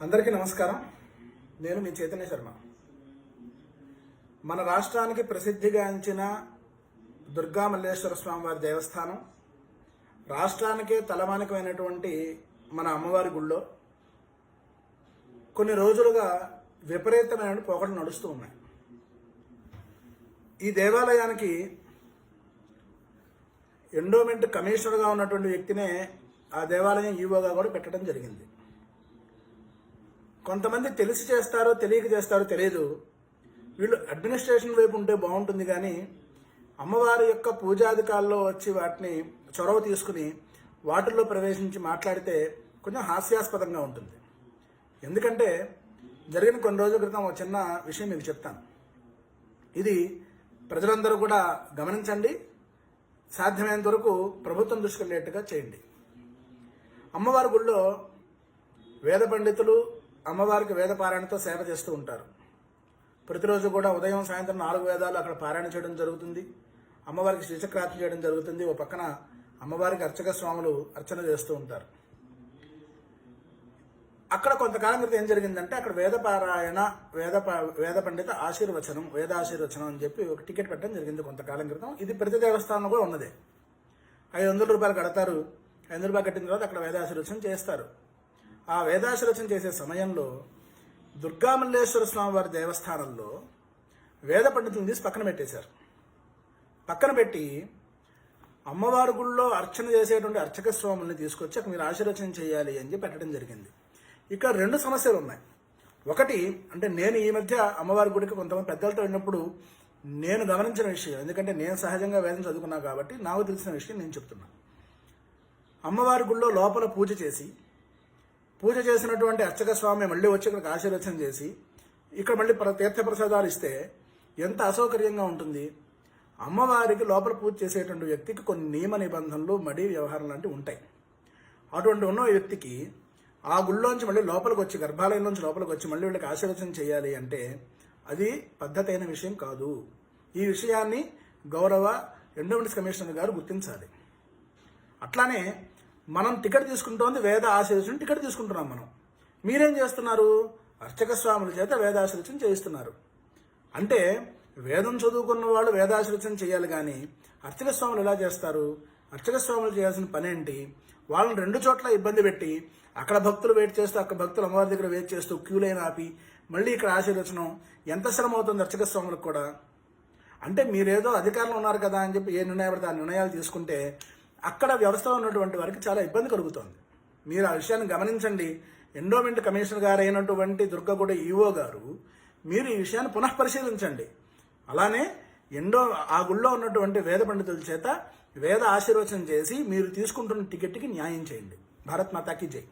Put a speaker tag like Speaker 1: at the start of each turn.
Speaker 1: అందరికీ నమస్కారం. నేను మీ చైతన్య శర్మ. మన రాష్ట్రానికి ప్రసిద్ధిగాంచిన దుర్గా మల్లేశ్వర స్వామివారి దేవస్థానం, రాష్ట్రానికే తలమానికమైనటువంటి మన అమ్మవారి గుళ్ళో కొన్ని రోజులుగా విపరీతమైన పోకడలు నడుస్తూ ఉన్నాయి. ఈ దేవాలయానికి ఎండోమెంట్ కమిషనర్గా ఉన్నటువంటి వ్యక్తినే ఆ దేవాలయం ఈవోగా కూడా పెట్టడం జరిగింది. కొంతమంది తెలిసి చేస్తారో తెలియక చేస్తారో తెలియదు. వీళ్ళు అడ్మినిస్ట్రేషన్ వైపు ఉంటే బాగుంటుంది, కానీ అమ్మవారి యొక్క పూజాధికాల్లో వచ్చి వాటిని చొరవ తీసుకుని వాటిల్లో ప్రవేశించి మాట్లాడితే కొంచెం హాస్యాస్పదంగా ఉంటుంది. ఎందుకంటే జరిగిన కొన్ని రోజుల క్రితం ఒక చిన్న విషయం మీకు చెప్తాను. ఇది ప్రజలందరూ కూడా గమనించండి, సాధ్యమైనంత వరకు ప్రభుత్వం దృష్టికి వెళ్ళేట్టుగా చేయండి. అమ్మవారి గుళ్ళో వేద పండితులు అమ్మవారికి వేద పారాయణతో సేవ చేస్తూ ఉంటారు. ప్రతిరోజు కూడా ఉదయం సాయంత్రం 4 వేదాలు అక్కడ పారాయణ చేయడం జరుగుతుంది. అమ్మవారికి శ్రీచక్రార్చన చేయడం జరుగుతుంది. ఓ పక్కన అమ్మవారికి అర్చక స్వాములు అర్చన చేస్తూ ఉంటారు. అక్కడ కొంతకాలం క్రితం ఏం జరిగిందంటే, అక్కడ వేద పారాయణ వేద పండిత ఆశీర్వచనం, వేదాశీర్వచనం అని చెప్పి ఒక టికెట్ పెట్టడం జరిగింది కొంతకాలం క్రితం. ఇది ప్రతి దేవస్థానంలో కూడా ఉన్నదే. 500 రూపాయలు కడతారు. 500 రూపాయలు కట్టిన తర్వాత అక్కడ వేదాశీర్వచనం చేస్తారు. ఆ వేదాశీర్వచనం చేసే సమయంలో దుర్గామల్లేశ్వర స్వామి వారి దేవస్థానంలో వేద పండితులను తీసి పక్కన పెట్టేశారు. పక్కన పెట్టి అమ్మవారి గుళ్ళో అర్చన చేసేటువంటి అర్చక స్వాముల్ని తీసుకొచ్చి అక్కడ మీరు ఆశీర్వచనం చేయాలి అని చెప్పి పెట్టడం జరిగింది. ఇక్కడ 2 సమస్యలు ఉన్నాయి. ఒకటి అంటే, నేను ఈ మధ్య అమ్మవారి గుడికి కొంతమంది పెద్దలతో వెళ్ళినప్పుడు నేను గమనించిన విషయం, ఎందుకంటే నేను సహజంగా వేదం చదువుకున్నా కాబట్టి నాకు తెలిసిన విషయం నేను చెప్తున్నా. అమ్మవారి గుళ్ళో లోపల పూజ చేసినటువంటి అర్చక స్వామి మళ్ళీ వచ్చి ఇక్కడికి ఆశీర్వచనం చేసి ఇక్కడ మళ్ళీ తీర్థప్రసాదాలు ఇస్తే ఎంత అసౌకర్యంగా ఉంటుంది. అమ్మవారికి లోపల పూజ చేసేటువంటి వ్యక్తికి కొన్ని నియమ నిబంధనలు, మడి వ్యవహారం లాంటివి ఉంటాయి. అటువంటి ఉన్న వ్యక్తికి ఆ గుళ్ళోంచి మళ్ళీ లోపలికి వచ్చి, గర్భాలయంలోంచి లోపలికి వచ్చి మళ్ళీ వీళ్ళకి ఆశీర్వచనం చేయాలి అంటే అది పద్ధతి అయిన విషయం కాదు. ఈ విషయాన్ని గౌరవ ఎండోమెంట్స్ కమిషనర్ గారు గుర్తించాలి. అట్లానే మనం టికెట్ తీసుకుంటోంది వేద ఆశీర్వచనం టికెట్ తీసుకుంటున్నాం మనం. మీరేం చేస్తున్నారు? అర్చక స్వాముల చేత వేదాశీర్వచనం చేయిస్తున్నారు. అంటే వేదం చదువుకున్న వాళ్ళు వేదాశీర్వచనం చేయాలి, కానీ అర్చక స్వాములు ఎలా చేస్తారు? అర్చక స్వాములు చేయాల్సిన పని ఏంటి? వాళ్ళని 2 చోట్ల ఇబ్బంది పెట్టి, అక్కడ భక్తులు వెయిట్ చేస్తూ, అక్కడ భక్తులు అమ్మవారి దగ్గర వెయిట్ చేస్తూ క్యూ లైన్ ఆపి మళ్ళీ ఇక్కడ ఆశీర్వచనం, ఎంత శ్రమ అవుతుంది అర్చక స్వాములకు కూడా. అంటే మీరేదో అధికారంలో ఉన్నారు కదా అని చెప్పి ఏ నిర్ణయం పడితే ఆ నిర్ణయాలు తీసుకుంటే అక్కడ వ్యవస్థలో ఉన్నటువంటి వారికి చాలా ఇబ్బంది కలుగుతోంది. మీరు ఆ విషయాన్ని గమనించండి. ఎండోమెంట్ కమిషనర్ గారు అయినటువంటి దుర్గగుడి ఈవో గారు, మీరు ఈ విషయాన్ని పునఃపరిశీలించండి. అలానే ఆ గుళ్ళో ఉన్నటువంటి వేద పండితుల చేత వేద ఆశీర్వచనం చేసి మీరు తీసుకుంటున్న టికెట్కి న్యాయం చేయండి. భారత్ మాతాకి జై.